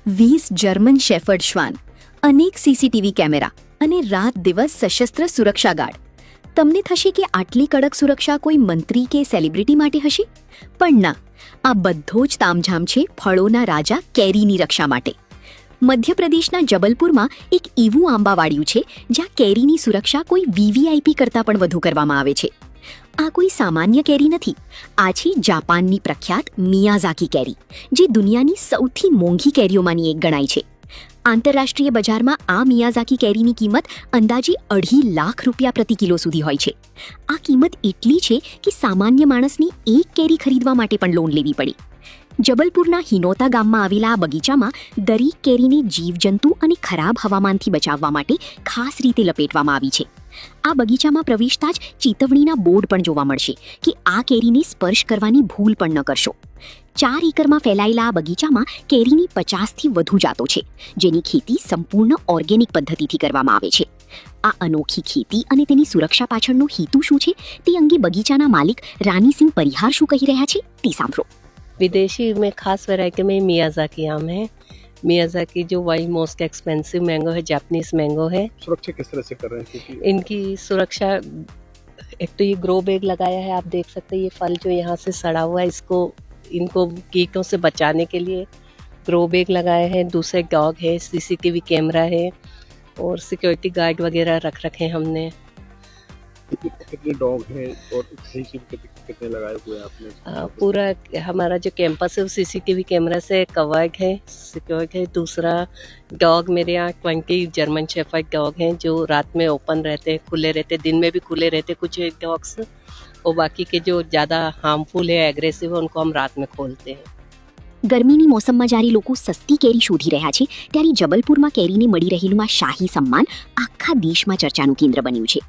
20 German shepherd શ્વાન, અનેક CCTV camera અને રાત દિવસ સશસ્ત્ર સુરક્ષા ગાર્ડ. તમને થશે કે આટલી કડક સુરક્ષા કોઈ મંત્રી કે સેલિબ્રિટી માટે હશે? પણ ના, આ બધો જ તામઝામ છે ફળોના રાજા કેરીની રક્ષા માટે. મધ્યપ્રદેશના જબલપુરમાં એક એવું આંબાવાડિયું છે જ્યાં કેરીની સુરક્ષા કોઈ વીવીઆઈપી કરતાં પણ વધુ કરવામાં આવે છે. આ કોઈ સામાન્ય કેરી નથી. આ છે જાપાનની પ્રખ્યાત મિયાઝાકી કેરી, જે દુનિયાની સૌથી મોંઘી કેરીઓમાંની એક ગણાય છે. આંતરરાષ્ટ્રીય બજારમાં આ મિયાઝાકી કેરીની કિંમત અંદાજે 2.5 લાખ રૂપિયા પ્રતિ કિલો સુધી હોય છે. આ કિંમત એટલી છે કે સામાન્ય માણસની એક કેરી ખરીદવા માટે પણ લોન લેવી પડી. જબલપુરના હિનોતા ગામમાં આવેલા આ બગીચામાં દરેક કેરીને જીવજંતુ અને ખરાબ હવામાનથી બચાવવા માટે ખાસ રીતે લપેટવામાં આવી છે. આ બગીચામાં પ્રવેશતા જ ચેતવણીના બોર્ડ પણ જોવા મળશે કે આ કેરીને સ્પર્શ કરવાની ભૂલ પણ ન કરશો. 4 એકરમાં ફેલાયેલા આ બગીચામાં કેરીની 50થી વધુ જાતો છે, જેની ખેતી સંપૂર્ણ ઓર્ગેનિક પદ્ધતિથી કરવામાં આવે છે. આ અનોખી ખેતી અને તેની સુરક્ષા પાછળનો હેતુ શું છે તે અંગે બગીચાના માલિક રાનીસિંહ પરિહાર શું કહી રહ્યા છે તે સાંભળો. विदेशी में खास वैरायटी में मियाज़ाकी आम है. मियाज़ाकी जो वर्ल्ड मोस्ट एक्सपेंसिव मैंगो है, जापानीज मैंगो है. सुरक्षा किस तरह से कर रहे हैं? क्योंकि इनकी सुरक्षा, एक तो ये ग्रो बैग लगाया है, आप देख सकते हैं. ये फल जो यहाँ से सड़ा हुआ है, इनको कीटों से बचाने के लिए ग्रो बैग लगाया है. दूसरा डॉग है, सीसीटीवी कैमरा है और सिक्योरिटी गार्ड वगैरह रख रखे हैं हमने. कितने डॉग हैं और सही से कितने लगाए हुए हैं आपने? पूरा हमारा जो कैंपस है वो सीसीटीवी कैमरा से कवर्ड है, सिक्योर्ड है. दूसरा डॉग, मेरे यहाँ 20 जर्मन शेफर्ड डॉग हैं जो रात में ओपन रहते हैं, खुले रहते हैं. दिन में भी खुले रहते हैं कुछ डॉग्स, और बाकी के जो ज़्यादा हार्मफुल है, एग्रेसिव है, उनको हम रात में खोलते हैं. ગરમીની મોસમમાં જ્યારે લોકો સસ્તી કેરી શોધી રહ્યા છે, ત્યારે જબલપુરમાં કેરીને મળી રહેલું આ શાહી સન્માન આખા દેશમાં ચર્ચાનું કેન્દ્ર બન્યું છે.